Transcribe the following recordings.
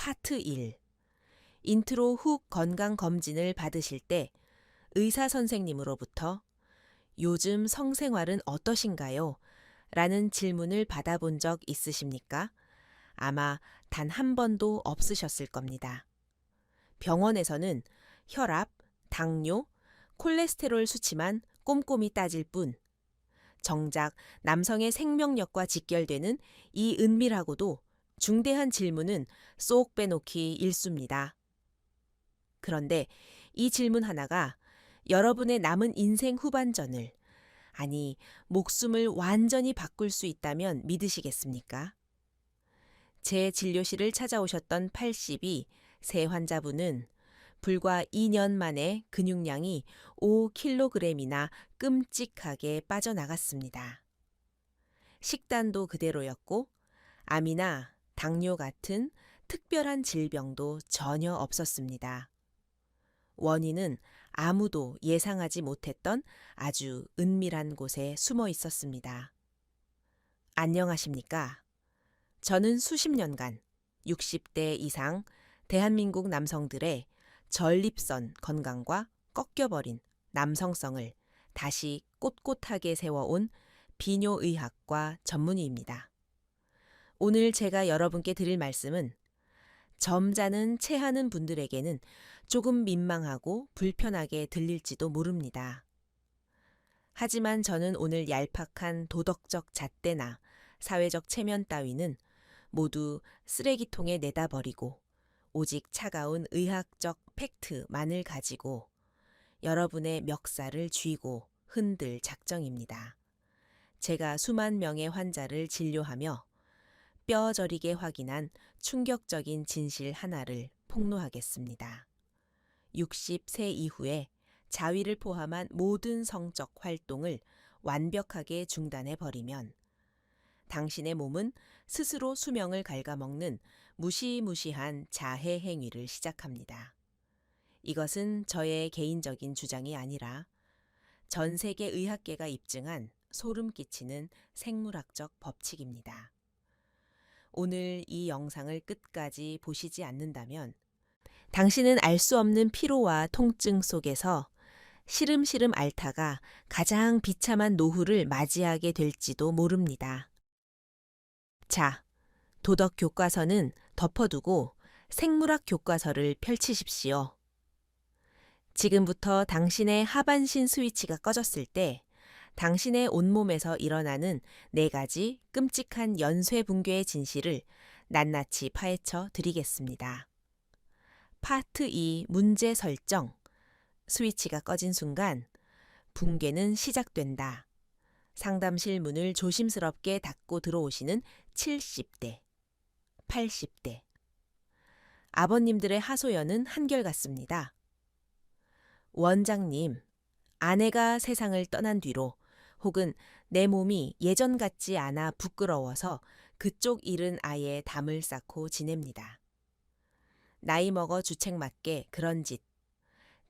파트 1. 인트로 훅 건강검진을 받으실 때 의사 선생님으로부터 요즘 성생활은 어떠신가요? 라는 질문을 받아본 적 있으십니까? 아마 단 한 번도 없으셨을 겁니다. 병원에서는 혈압, 당뇨, 콜레스테롤 수치만 꼼꼼히 따질 뿐 정작 남성의 생명력과 직결되는 이 은밀하고도 중대한 질문은 쏙 빼놓기 일쑤입니다. 그런데 이 질문 하나가 여러분의 남은 인생 후반전을, 아니 목숨을 완전히 바꿀 수 있다면 믿으시겠습니까? 제 진료실을 찾아오셨던 82 세 환자분은 불과 2년 만에 근육량이 5kg이나 끔찍하게 빠져나갔습니다. 식단도 그대로였고 암이나 당뇨 같은 특별한 질병도 전혀 없었습니다. 원인은 아무도 예상하지 못했던 아주 은밀한 곳에 숨어 있었습니다. 안녕하십니까? 저는 수십 년간 60대 이상 대한민국 남성들의 전립선 건강과 꺾여버린 남성성을 다시 꼿꼿하게 세워온 비뇨의학과 전문의입니다. 오늘 제가 여러분께 드릴 말씀은 점잖은 체하는 분들에게는 조금 민망하고 불편하게 들릴지도 모릅니다. 하지만 저는 오늘 얄팍한 도덕적 잣대나 사회적 체면 따위는 모두 쓰레기통에 내다 버리고 오직 차가운 의학적 팩트만을 가지고 여러분의 멱살을 쥐고 흔들 작정입니다. 제가 수만 명의 환자를 진료하며 뼈 저리게 확인한 충격적인 진실 하나를 폭로하겠습니다. 60세 이후에 자위를 포함한 모든 성적 활동을 완벽하게 중단해버리면 당신의 몸은 스스로 수명을 갉아먹는 무시무시한 자해 행위를 시작합니다. 이것은 저의 개인적인 주장이 아니라 전 세계 의학계가 입증한 소름 끼치는 생물학적 법칙입니다. 오늘 이 영상을 끝까지 보시지 않는다면 당신은 알 수 없는 피로와 통증 속에서 시름시름 앓다가 가장 비참한 노후를 맞이하게 될지도 모릅니다. 자, 도덕 교과서는 덮어두고 생물학 교과서를 펼치십시오. 지금부터 당신의 하반신 스위치가 꺼졌을 때 당신의 온몸에서 일어나는 4가지 끔찍한 연쇄 붕괴의 진실을 낱낱이 파헤쳐 드리겠습니다. 파트 2 문제 설정. 스위치가 꺼진 순간 붕괴는 시작된다. 상담실 문을 조심스럽게 닫고 들어오시는 70대, 80대. 아버님들의 하소연은 한결같습니다. 원장님, 아내가 세상을 떠난 뒤로 혹은 내 몸이 예전 같지 않아 부끄러워서 그쪽 일은 아예 담을 쌓고 지냅니다. 나이 먹어 주책맞게 그런 짓,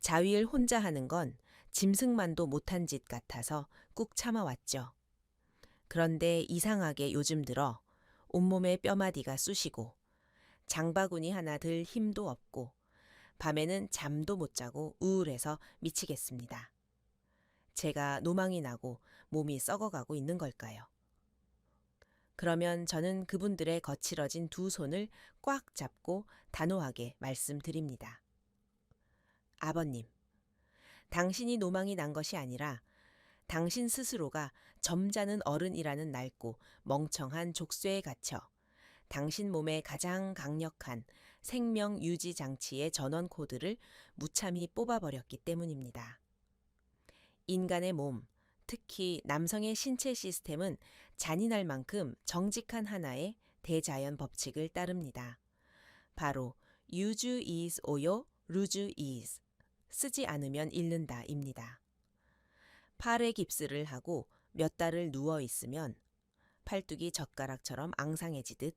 자위를 혼자 하는 건 짐승만도 못한 짓 같아서 꾹 참아왔죠. 그런데 이상하게 요즘 들어 온몸에 뼈마디가 쑤시고 장바구니 하나 들 힘도 없고 밤에는 잠도 못 자고 우울해서 미치겠습니다. 제가 노망이 나고 몸이 썩어가고 있는 걸까요? 그러면 저는 그분들의 거칠어진 두 손을 꽉 잡고 단호하게 말씀드립니다. 아버님, 당신이 노망이 난 것이 아니라 당신 스스로가 점잖은 어른이라는 낡고 멍청한 족쇄에 갇혀 당신 몸의 가장 강력한 생명 유지 장치의 전원 코드를 무참히 뽑아버렸기 때문입니다. 인간의 몸, 특히 남성의 신체 시스템은 잔인할 만큼 정직한 하나의 대자연 법칙을 따릅니다. 바로 use is 오요, lose is. 쓰지 않으면 잃는다입니다. 팔에 깁스를 하고 몇 달을 누워 있으면 팔뚝이 젓가락처럼 앙상해지듯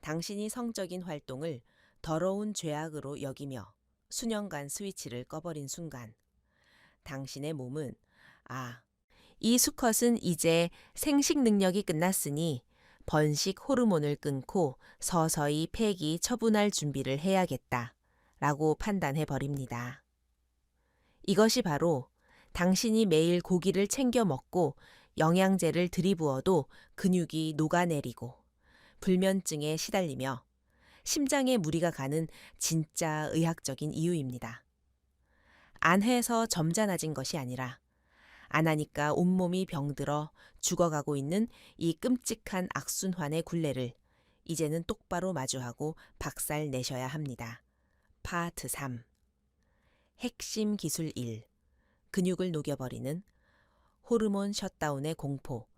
당신이 성적인 활동을 더러운 죄악으로 여기며 수년간 스위치를 꺼버린 순간 당신의 몸은 이 수컷은 이제 생식 능력이 끝났으니 번식 호르몬을 끊고 서서히 폐기 처분할 준비를 해야겠다 라고 판단해 버립니다. 이것이 바로 당신이 매일 고기를 챙겨 먹고 영양제를 들이부어도 근육이 녹아내리고 불면증에 시달리며 심장에 무리가 가는 진짜 의학적인 이유입니다. 안 해서 점잖아진 것이 아니라 안 하니까 온몸이 병들어 죽어가고 있는 이 끔찍한 악순환의 굴레를 이제는 똑바로 마주하고 박살 내셔야 합니다. 파트 3. 핵심 기술 1. 근육을 녹여버리는 호르몬 셧다운의 공포.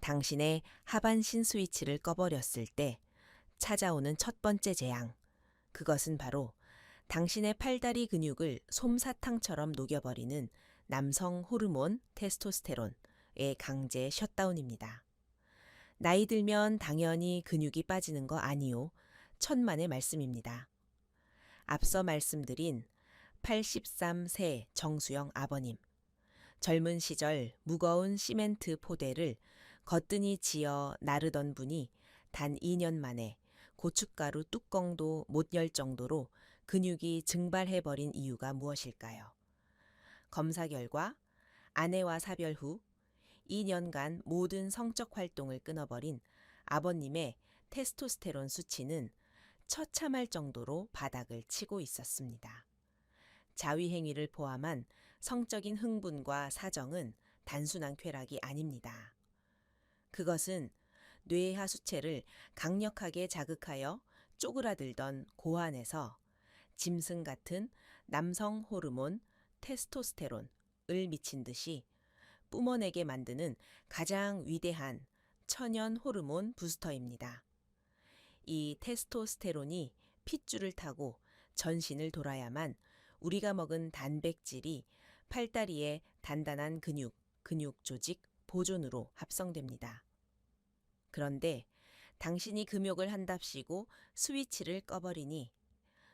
당신의 하반신 스위치를 꺼버렸을 때 찾아오는 첫 번째 재앙. 그것은 바로 당신의 팔다리 근육을 솜사탕처럼 녹여버리는 남성 호르몬 테스토스테론의 강제 셧다운입니다. 나이 들면 당연히 근육이 빠지는 거 아니요. 천만의 말씀입니다. 앞서 말씀드린 83세 정수영 아버님. 젊은 시절 무거운 시멘트 포대를 거뜬히 지어 나르던 분이 단 2년 만에 고춧가루 뚜껑도 못 열 정도로 근육이 증발해버린 이유가 무엇일까요? 검사 결과 아내와 사별 후 2년간 모든 성적 활동을 끊어버린 아버님의 테스토스테론 수치는 처참할 정도로 바닥을 치고 있었습니다. 자위행위를 포함한 성적인 흥분과 사정은 단순한 쾌락이 아닙니다. 그것은 뇌하 수체를 강력하게 자극하여 쪼그라들던 고환에서 짐승 같은 남성 호르몬 테스토스테론을 미친 듯이 뿜어내게 만드는 가장 위대한 천연 호르몬 부스터입니다. 이 테스토스테론이 핏줄을 타고 전신을 돌아야만 우리가 먹은 단백질이 팔다리의 단단한 근육 조직 보존으로 합성됩니다. 그런데 당신이 금욕을 한답시고 스위치를 꺼버리니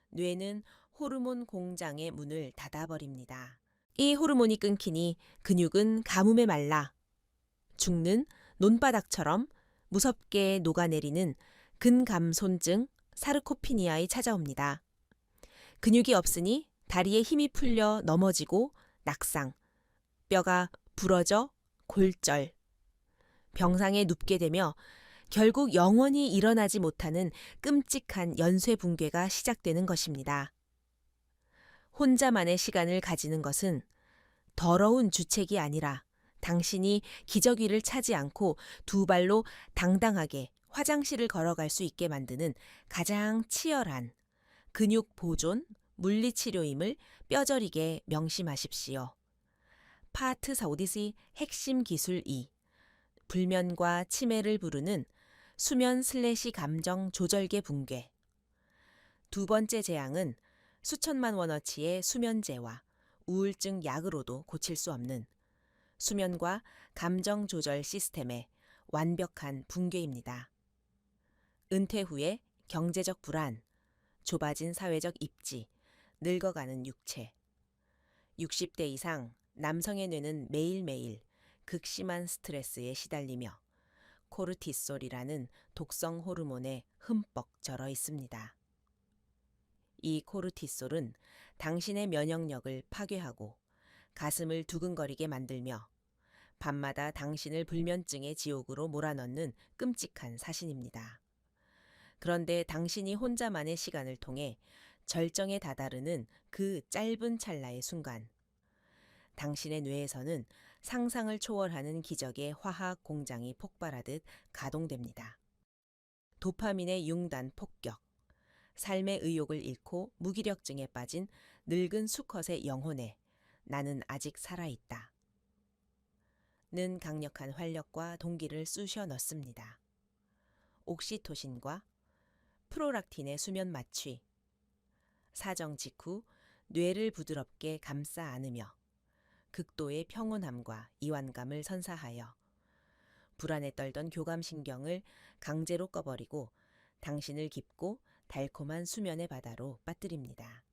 뇌는 호르몬 공장의 문을 닫아버립니다. 이 호르몬이 끊기니 근육은 가뭄에 말라 죽는 논바닥처럼 무섭게 녹아내리는 근감손증 사르코피니아에 찾아옵니다. 근육이 없으니 다리에 힘이 풀려 넘어지고 낙상, 뼈가 부러져 골절, 병상에 눕게 되며 결국 영원히 일어나지 못하는 끔찍한 연쇄 붕괴가 시작되는 것입니다. 혼자만의 시간을 가지는 것은 더러운 주책이 아니라 당신이 기저귀를 차지 않고 두 발로 당당하게 화장실을 걸어갈 수 있게 만드는 가장 치열한 근육 보존, 물리치료임을 뼈저리게 명심하십시오. 파트 4 오디시 핵심 기술 2. 불면과 치매를 부르는 수면/감정 조절계 붕괴. 두 번째 재앙은 수천만 원어치의 수면제와 우울증 약으로도 고칠 수 없는 수면과 감정 조절 시스템의 완벽한 붕괴입니다. 은퇴 후에 경제적 불안, 좁아진 사회적 입지, 늙어가는 육체. 60대 이상 남성의 뇌는 매일매일 극심한 스트레스에 시달리며 코르티솔이라는 독성 호르몬에 흠뻑 절어 있습니다. 이 코르티솔은 당신의 면역력을 파괴하고 가슴을 두근거리게 만들며 밤마다 당신을 불면증의 지옥으로 몰아넣는 끔찍한 사신입니다. 그런데 당신이 혼자만의 시간을 통해 절정에 다다르는 그 짧은 찰나의 순간, 당신의 뇌에서는 상상을 초월하는 기적의 화학 공장이 폭발하듯 가동됩니다. 도파민의 융단 폭격, 삶의 의욕을 잃고 무기력증에 빠진 늙은 수컷의 영혼에 나는 아직 살아있다. 는 강력한 활력과 동기를 쑤셔 넣습니다. 옥시토신과 프로락틴의 수면 마취, 사정 직후 뇌를 부드럽게 감싸 안으며 극도의 평온함과 이완감을 선사하여 불안에 떨던 교감신경을 강제로 꺼버리고 당신을 깊고 달콤한 수면의 바다로 빠뜨립니다.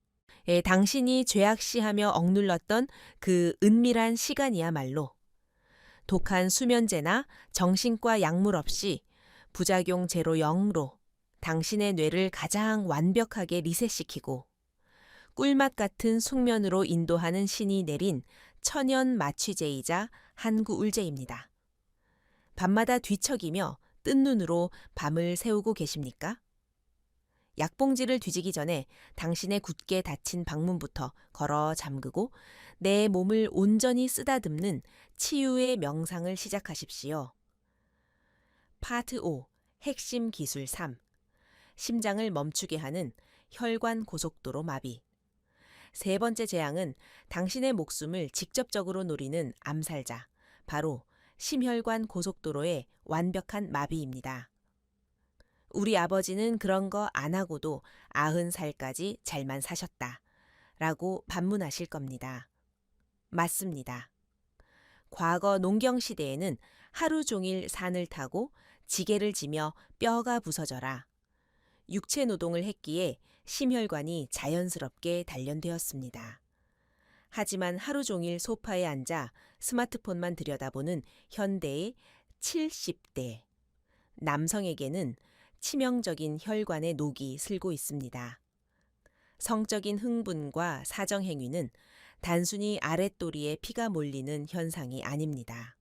당신이 죄악시하며 억눌렀던 그 은밀한 시간이야말로 독한 수면제나 정신과 약물 없이 부작용 제로 0로 당신의 뇌를 가장 완벽하게 리셋시키고 꿀맛 같은 숙면으로 인도하는 신이 내린 천연 마취제이자 한구울제입니다. 밤마다 뒤척이며 뜬 눈으로 밤을 새우고 계십니까? 약봉지를 뒤지기 전에 당신의 굳게 닫힌 방문부터 걸어 잠그고 내 몸을 온전히 쓰다듬는 치유의 명상을 시작하십시오. 파트 5. 핵심 기술 3. 심장을 멈추게 하는 혈관 고속도로 마비. 세 번째 재앙은 당신의 목숨을 직접적으로 노리는 암살자, 바로 심혈관 고속도로의 완벽한 마비입니다. 우리 아버지는 그런 거 안 하고도 90살까지 잘만 사셨다. 라고 반문하실 겁니다. 맞습니다. 과거 농경시대에는 하루 종일 산을 타고 지게를 지며 뼈가 부서져라. 육체 노동을 했기에 심혈관이 자연스럽게 단련되었습니다. 하지만 하루 종일 소파에 앉아 스마트폰만 들여다보는 현대의 70대 남성에게는 치명적인 혈관의 녹이 슬고 있습니다. 성적인 흥분과 사정행위는 단순히 아랫도리에 피가 몰리는 현상이 아닙니다.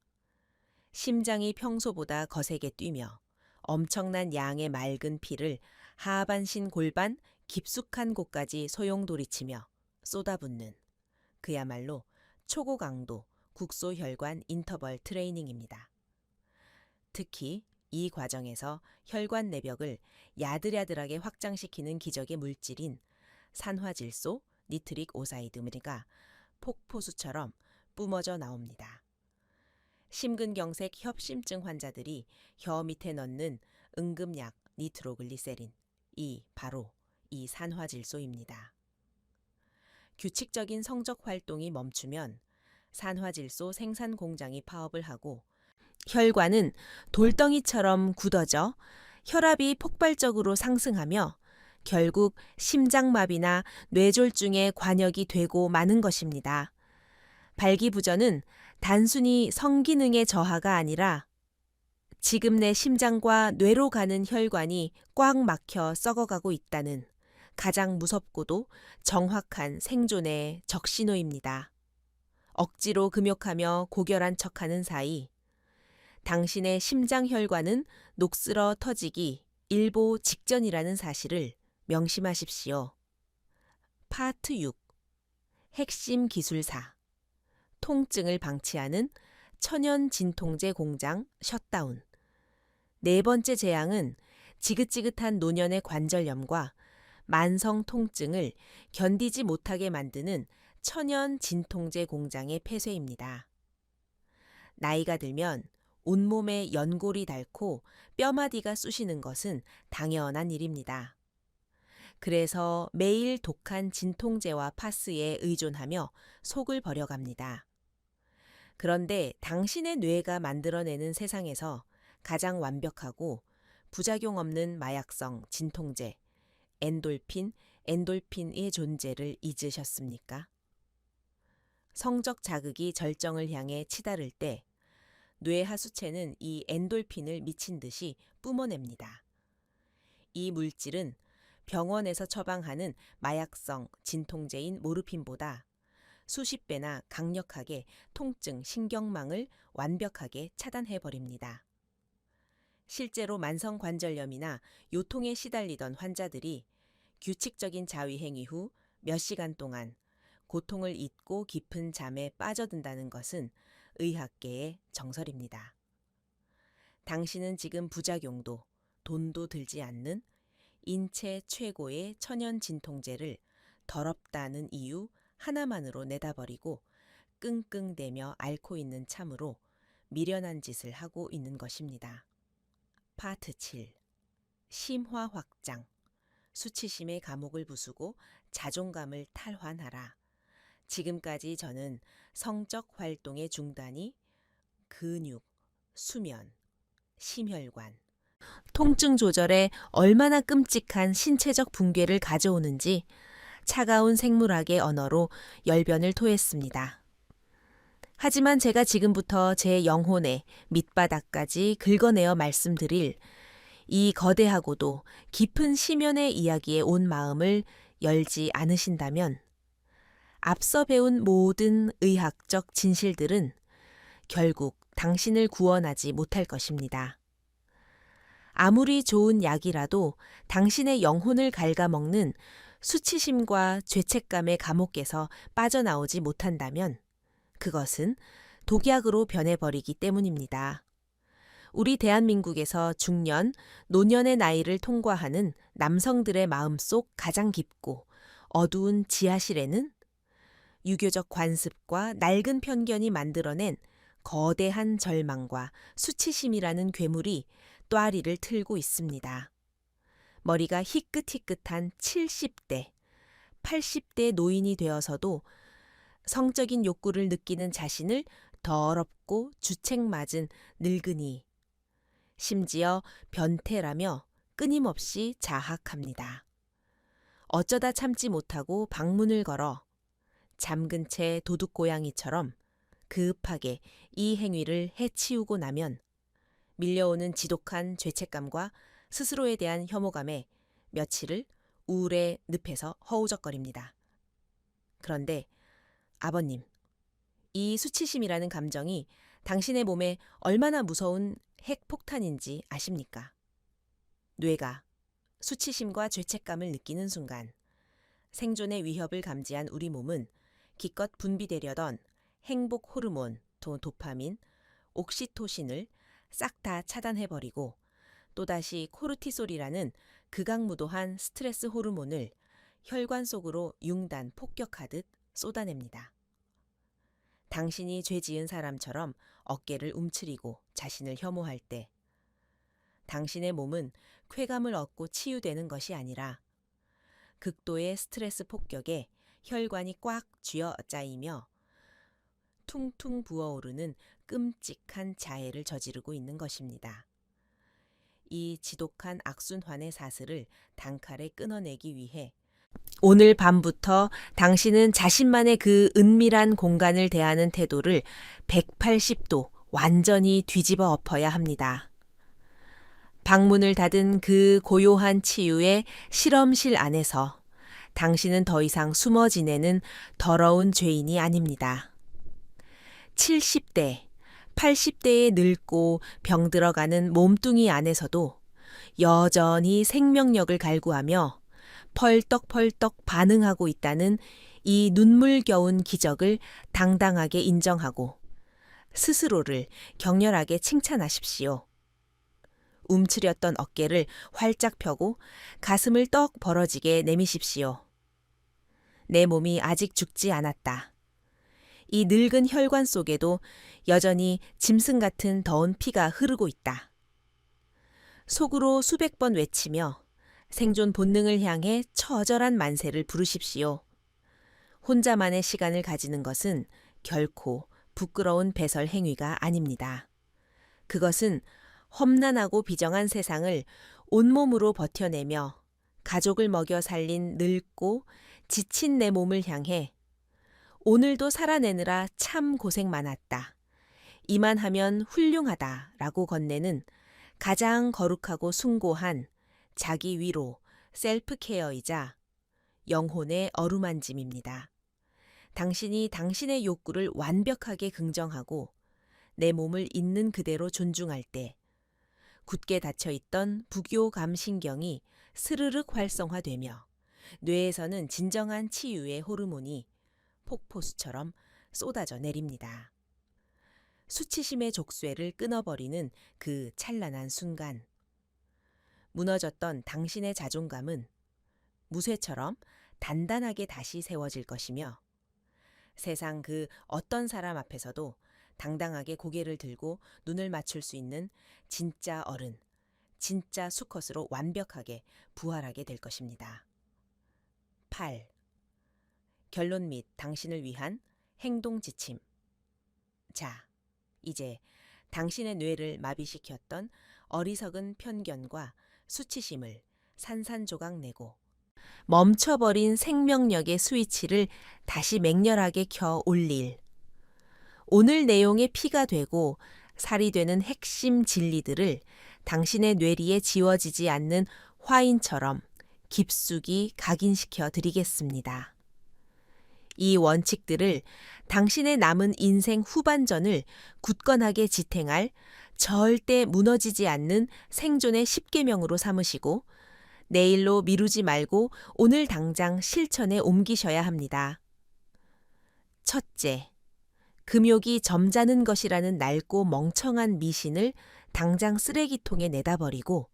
심장이 평소보다 거세게 뛰며 엄청난 양의 맑은 피를 하반신 골반 깊숙한 곳까지 소용돌이치며 쏟아붓는 그야말로 초고강도 국소혈관 인터벌 트레이닝입니다. 특히 이 과정에서 혈관 내벽을 야들야들하게 확장시키는 기적의 물질인 산화질소, 니트릭 오사이드가 폭포수처럼 뿜어져 나옵니다. 심근경색 협심증 환자들이 혀 밑에 넣는 응급약 니트로글리세린, 바로 이 산화질소입니다. 규칙적인 성적 활동이 멈추면 산화질소 생산 공장이 파업을 하고 혈관은 돌덩이처럼 굳어져 혈압이 폭발적으로 상승하며 결국 심장마비나 뇌졸중의 관역이 되고 마는 것입니다. 발기부전은 단순히 성기능의 저하가 아니라 지금 내 심장과 뇌로 가는 혈관이 꽉 막혀 썩어가고 있다는 가장 무섭고도 정확한 생존의 적신호입니다. 억지로 금욕하며 고결한 척하는 사이 당신의 심장혈관은 녹슬어 터지기 일보 직전이라는 사실을 명심하십시오. 파트 6. 핵심 기술사. 통증을 방치하는 천연 진통제 공장 셧다운. 네 번째 재앙은 지긋지긋한 노년의 관절염과 만성 통증을 견디지 못하게 만드는 천연 진통제 공장의 폐쇄입니다. 나이가 들면 온몸에 연골이 닳고 뼈마디가 쑤시는 것은 당연한 일입니다. 그래서 매일 독한 진통제와 파스에 의존하며 속을 버려갑니다. 그런데 당신의 뇌가 만들어내는 세상에서 가장 완벽하고 부작용 없는 마약성 진통제, 엔돌핀의 존재를 잊으셨습니까? 성적 자극이 절정을 향해 치달을 때 뇌 하수체는 이 엔돌핀을 미친 듯이 뿜어냅니다. 이 물질은 병원에서 처방하는 마약성 진통제인 모르핀보다 수십 배나 강력하게 통증 신경망을 완벽하게 차단해버립니다. 실제로 만성관절염이나 요통에 시달리던 환자들이 규칙적인 자위행위 후 몇 시간 동안 고통을 잊고 깊은 잠에 빠져든다는 것은 의학계의 정설입니다. 당신은 지금 부작용도 돈도 들지 않는 인체 최고의 천연 진통제를 더럽다는 이유 하나만으로 내다버리고 끙끙대며 앓고 있는 참으로 미련한 짓을 하고 있는 것입니다. 파트 7. 심화 확장. 수치심의 감옥을 부수고 자존감을 탈환하라. 지금까지 저는 성적 활동의 중단이 근육, 수면, 심혈관, 통증 조절에 얼마나 끔찍한 신체적 붕괴를 가져오는지 차가운 생물학의 언어로 열변을 토했습니다. 하지만 제가 지금부터 제 영혼의 밑바닥까지 긁어내어 말씀드릴 이 거대하고도 깊은 시면의 이야기에 온 마음을 열지 않으신다면 앞서 배운 모든 의학적 진실들은 결국 당신을 구원하지 못할 것입니다. 아무리 좋은 약이라도 당신의 영혼을 갉아먹는 수치심과 죄책감의 감옥에서 빠져나오지 못한다면 그것은 독약으로 변해버리기 때문입니다. 우리 대한민국에서 중년, 노년의 나이를 통과하는 남성들의 마음속 가장 깊고 어두운 지하실에는 유교적 관습과 낡은 편견이 만들어낸 거대한 절망과 수치심이라는 괴물이 또아리를 틀고 있습니다. 머리가 희끗희끗한 70대, 80대 노인이 되어서도 성적인 욕구를 느끼는 자신을 더럽고 주책맞은 늙은이, 심지어 변태라며 끊임없이 자학합니다. 어쩌다 참지 못하고 방문을 걸어 잠근 채 도둑고양이처럼 급하게 이 행위를 해치우고 나면 밀려오는 지독한 죄책감과 스스로에 대한 혐오감에 며칠을 우울의 늪에서 허우적거립니다. 그런데 아버님, 이 수치심이라는 감정이 당신의 몸에 얼마나 무서운 핵폭탄인지 아십니까? 뇌가 수치심과 죄책감을 느끼는 순간 생존의 위협을 감지한 우리 몸은 기껏 분비되려던 행복 호르몬, 도파민, 옥시토신을 싹 다 차단해버리고 또다시 코르티솔이라는 극악무도한 스트레스 호르몬을 혈관 속으로 융단 폭격하듯 쏟아냅니다. 당신이 죄 지은 사람처럼 어깨를 움츠리고 자신을 혐오할 때 당신의 몸은 쾌감을 얻고 치유되는 것이 아니라 극도의 스트레스 폭격에 혈관이 꽉 쥐어 짜이며 퉁퉁 부어오르는 끔찍한 자해를 저지르고 있는 것입니다. 이 지독한 악순환의 사슬을 단칼에 끊어내기 위해 오늘 밤부터 당신은 자신만의 그 은밀한 공간을 대하는 태도를 180도 완전히 뒤집어 엎어야 합니다. 방문을 닫은 그 고요한 치유의 실험실 안에서 당신은 더 이상 숨어 지내는 더러운 죄인이 아닙니다. 70대, 80대에 늙고 병들어가는 몸뚱이 안에서도 여전히 생명력을 갈구하며 펄떡펄떡 반응하고 있다는 이 눈물겨운 기적을 당당하게 인정하고 스스로를 격렬하게 칭찬하십시오. 움츠렸던 어깨를 활짝 펴고 가슴을 떡 벌어지게 내미십시오. 내 몸이 아직 죽지 않았다. 이 늙은 혈관 속에도 여전히 짐승 같은 더운 피가 흐르고 있다. 속으로 수백 번 외치며 생존 본능을 향해 처절한 만세를 부르십시오. 혼자만의 시간을 가지는 것은 결코 부끄러운 배설 행위가 아닙니다. 그것은 험난하고 비정한 세상을 온몸으로 버텨내며 가족을 먹여 살린 늙고 지친 내 몸을 향해 오늘도 살아내느라 참 고생 많았다. 이만하면 훌륭하다 라고 건네는 가장 거룩하고 숭고한 자기 위로 셀프 케어이자 영혼의 어루만짐입니다. 당신이 당신의 욕구를 완벽하게 긍정하고 내 몸을 있는 그대로 존중할 때 굳게 닫혀있던 부교감 신경이 스르륵 활성화되며 뇌에서는 진정한 치유의 호르몬이 폭포수처럼 쏟아져 내립니다. 수치심의 족쇄를 끊어버리는 그 찬란한 순간 무너졌던 당신의 자존감은 무쇠처럼 단단하게 다시 세워질 것이며 세상 그 어떤 사람 앞에서도 당당하게 고개를 들고 눈을 맞출 수 있는 진짜 어른, 진짜 수컷으로 완벽하게 부활하게 될 것입니다. 8. 결론 및 당신을 위한 행동 지침. 자, 이제 당신의 뇌를 마비시켰던 어리석은 편견과 수치심을 산산조각 내고 멈춰버린 생명력의 스위치를 다시 맹렬하게 켜 올릴 오늘 내용의 피가 되고 살이 되는 핵심 진리들을 당신의 뇌리에 지워지지 않는 화인처럼 깊숙이 각인시켜 드리겠습니다. 이 원칙들을 당신의 남은 인생 후반전을 굳건하게 지탱할 절대 무너지지 않는 생존의 10계명으로 삼으시고 내일로 미루지 말고 오늘 당장 실천에 옮기셔야 합니다. 첫째, 금욕이 점잖은 것이라는 낡고 멍청한 미신을 당장 쓰레기통에 내다버리고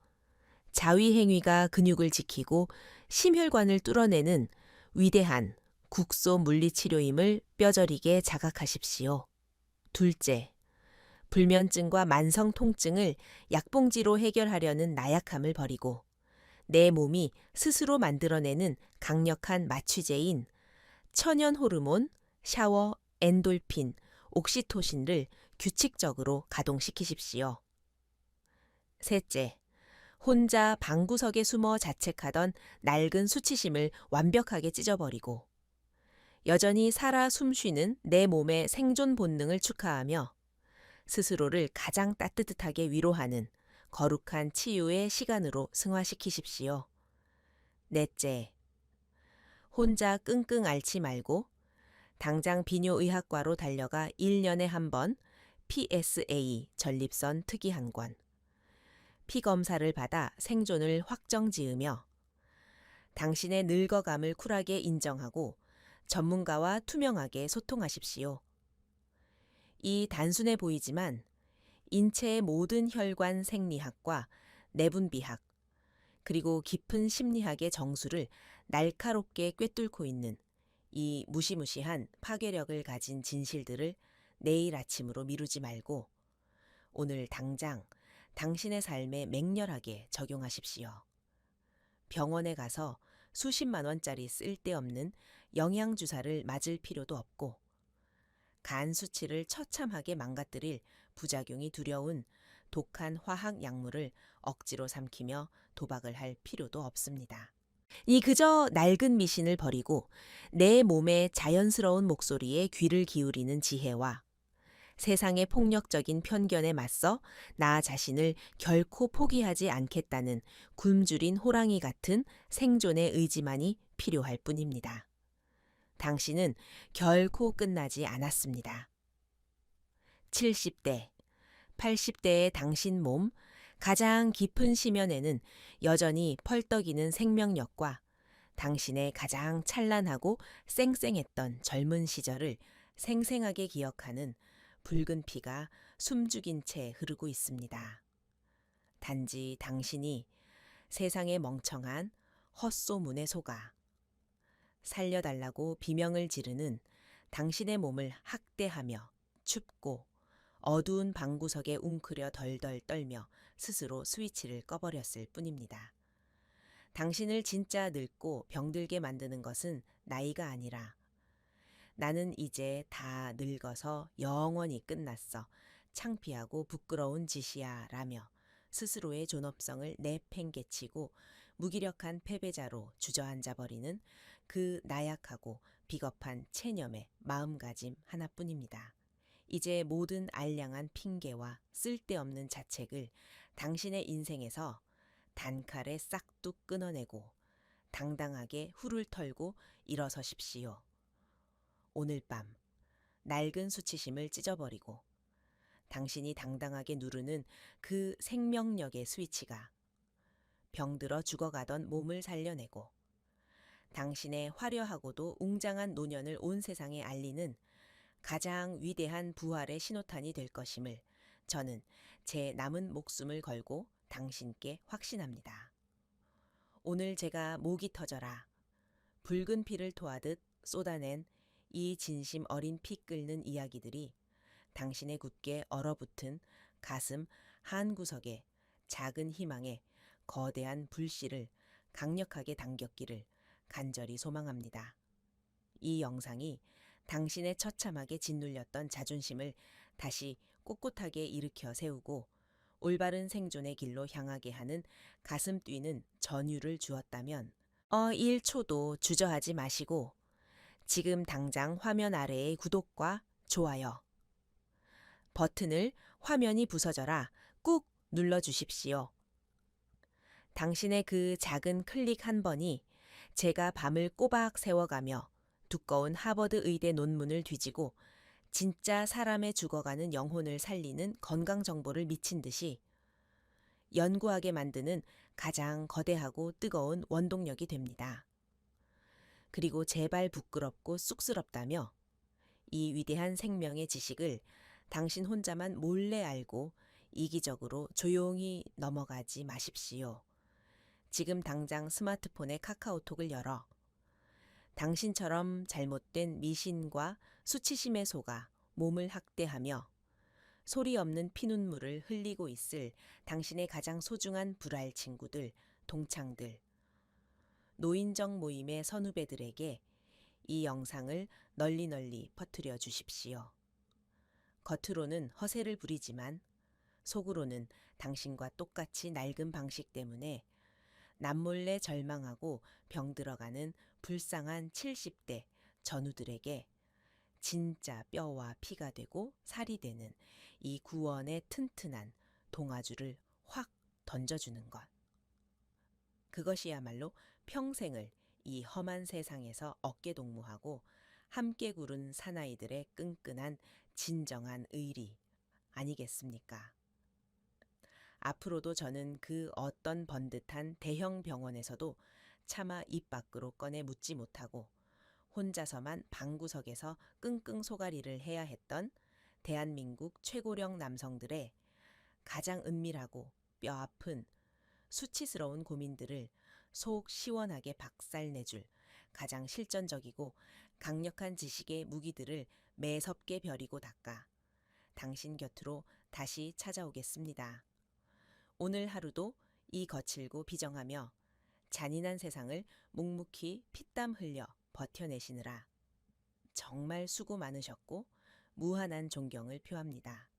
자위행위가 근육을 지키고 심혈관을 뚫어내는 위대한 국소 물리치료임을 뼈저리게 자각하십시오. 둘째, 불면증과 만성 통증을 약봉지로 해결하려는 나약함을 버리고 내 몸이 스스로 만들어내는 강력한 마취제인 천연 호르몬, 샤워, 엔돌핀, 옥시토신을 규칙적으로 가동시키십시오. 셋째, 혼자 방구석에 숨어 자책하던 낡은 수치심을 완벽하게 찢어버리고 여전히 살아 숨쉬는 내 몸의 생존 본능을 축하하며 스스로를 가장 따뜻하게 위로하는 거룩한 치유의 시간으로 승화시키십시오. 넷째, 혼자 끙끙 앓지 말고 당장 비뇨의학과로 달려가 1년에 한 번 PSA 전립선 특이 한 권, 피검사를 받아 생존을 확정지으며 당신의 늙어감을 쿨하게 인정하고 전문가와 투명하게 소통하십시오. 이 단순해 보이지만 인체의 모든 혈관 생리학과 내분비학, 그리고 깊은 심리학의 정수를 날카롭게 꿰뚫고 있는 이 무시무시한 파괴력을 가진 진실들을 내일 아침으로 미루지 말고 오늘 당장 당신의 삶에 맹렬하게 적용하십시오. 병원에 가서 수십만 원짜리 쓸데없는 영양주사를 맞을 필요도 없고 간 수치를 처참하게 망가뜨릴 부작용이 두려운 독한 화학 약물을 억지로 삼키며 도박을 할 필요도 없습니다. 이 그저 낡은 미신을 버리고 내 몸의 자연스러운 목소리에 귀를 기울이는 지혜와 세상의 폭력적인 편견에 맞서 나 자신을 결코 포기하지 않겠다는 굶주린 호랑이 같은 생존의 의지만이 필요할 뿐입니다. 당신은 결코 끝나지 않았습니다. 70대, 80대의 당신 몸 가장 깊은 심연에는 여전히 펄떡이는 생명력과 당신의 가장 찬란하고 쌩쌩했던 젊은 시절을 생생하게 기억하는 붉은 피가 숨죽인 채 흐르고 있습니다. 단지 당신이 세상의 멍청한 헛소문에 속아 살려달라고 비명을 지르는 당신의 몸을 학대하며 춥고 어두운 방구석에 웅크려 덜덜 떨며 스스로 스위치를 꺼버렸을 뿐입니다. 당신을 진짜 늙고 병들게 만드는 것은 나이가 아니라 나는 이제 다 늙어서 영원히 끝났어. 창피하고 부끄러운 짓이야 라며 스스로의 존엄성을 내팽개치고 무기력한 패배자로 주저앉아버리는 그 나약하고 비겁한 체념의 마음가짐 하나뿐입니다. 이제 모든 알량한 핑계와 쓸데없는 자책을 당신의 인생에서 단칼에 싹둑 끊어내고 당당하게 훌을 털고 일어서십시오. 오늘 밤 낡은 수치심을 찢어버리고 당신이 당당하게 누르는 그 생명력의 스위치가 병들어 죽어가던 몸을 살려내고 당신의 화려하고도 웅장한 노년을 온 세상에 알리는 가장 위대한 부활의 신호탄이 될 것임을 저는 제 남은 목숨을 걸고 당신께 확신합니다. 오늘 제가 목이 터져라 붉은 피를 토하듯 쏟아낸 이 진심 어린 피 끓는 이야기들이 당신의 굳게 얼어붙은 가슴 한구석에 작은 희망의 거대한 불씨를 강력하게 당겼기를 간절히 소망합니다. 이 영상이 당신의 처참하게 짓눌렸던 자존심을 다시 꼿꼿하게 일으켜 세우고 올바른 생존의 길로 향하게 하는 가슴 뛰는 전율을 주었다면 1초도 주저하지 마시고 지금 당장 화면 아래의 구독과 좋아요 버튼을 화면이 부서져라 꾹 눌러주십시오. 당신의 그 작은 클릭 한 번이 제가 밤을 꼬박 새워가며 두꺼운 하버드 의대 논문을 뒤지고 진짜 사람의 죽어가는 영혼을 살리는 건강 정보를 미친 듯이 연구하게 만드는 가장 거대하고 뜨거운 원동력이 됩니다. 그리고 제발 부끄럽고 쑥스럽다며 이 위대한 생명의 지식을 당신 혼자만 몰래 알고 이기적으로 조용히 넘어가지 마십시오. 지금 당장 스마트폰의 카카오톡을 열어 당신처럼 잘못된 미신과 수치심에 속아 몸을 학대하며 소리 없는 피눈물을 흘리고 있을 당신의 가장 소중한 불알 친구들, 동창들, 노인정 모임의 선후배들에게 이 영상을 널리 퍼뜨려 주십시오. 겉으로는 허세를 부리지만 속으로는 당신과 똑같이 낡은 방식 때문에 남몰래 절망하고 병들어가는 불쌍한 70대 전우들에게 진짜 뼈와 피가 되고 살이 되는 이 구원의 튼튼한 동아줄을 확 던져주는 것. 그것이야말로 평생을 이 험한 세상에서 어깨동무하고 함께 구른 사나이들의 끈끈한 진정한 의리 아니겠습니까? 앞으로도 저는 그 어떤 번듯한 대형 병원에서도 차마 입 밖으로 꺼내 묻지 못하고 혼자서만 방구석에서 끙끙 소가리를 해야 했던 대한민국 최고령 남성들의 가장 은밀하고 뼈아픈 수치스러운 고민들을 속 시원하게 박살내줄 가장 실전적이고 강력한 지식의 무기들을 매섭게 벼리고 닦아 당신 곁으로 다시 찾아오겠습니다. 오늘 하루도 이 거칠고 비정하며 잔인한 세상을 묵묵히 피땀 흘려 버텨내시느라 정말 수고 많으셨고 무한한 존경을 표합니다.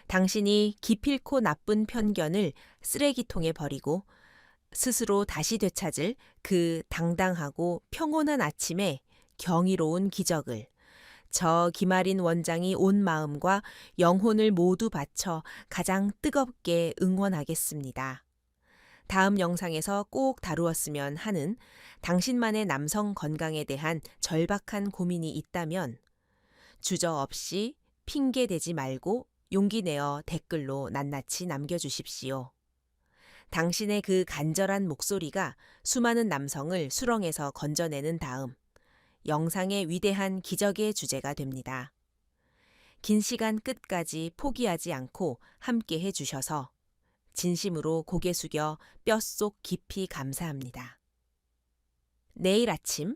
당신이 기필코 나쁜 편견을 쓰레기통에 버리고 스스로 다시 되찾을 그 당당하고 평온한 아침에 경이로운 기적을 저 김아린 원장이 온 마음과 영혼을 모두 바쳐 가장 뜨겁게 응원하겠습니다. 다음 영상에서 꼭 다루었으면 하는 당신만의 남성 건강에 대한 절박한 고민이 있다면 주저없이 핑계대지 말고 용기 내어 댓글로 낱낱이 남겨주십시오. 당신의 그 간절한 목소리가 수많은 남성을 수렁에서 건져내는 다음 영상의 위대한 기적의 주제가 됩니다. 긴 시간 끝까지 포기하지 않고 함께 해주셔서 진심으로 고개 숙여 뼛속 깊이 감사합니다. 내일 아침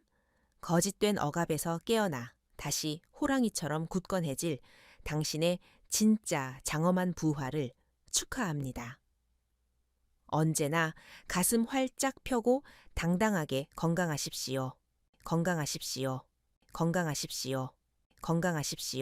거짓된 억압에서 깨어나 다시 호랑이처럼 굳건해질 당신의 진짜 장엄한 부활을 축하합니다. 언제나 가슴 활짝 펴고 당당하게 건강하십시오. 건강하십시오. 건강하십시오. 건강하십시오.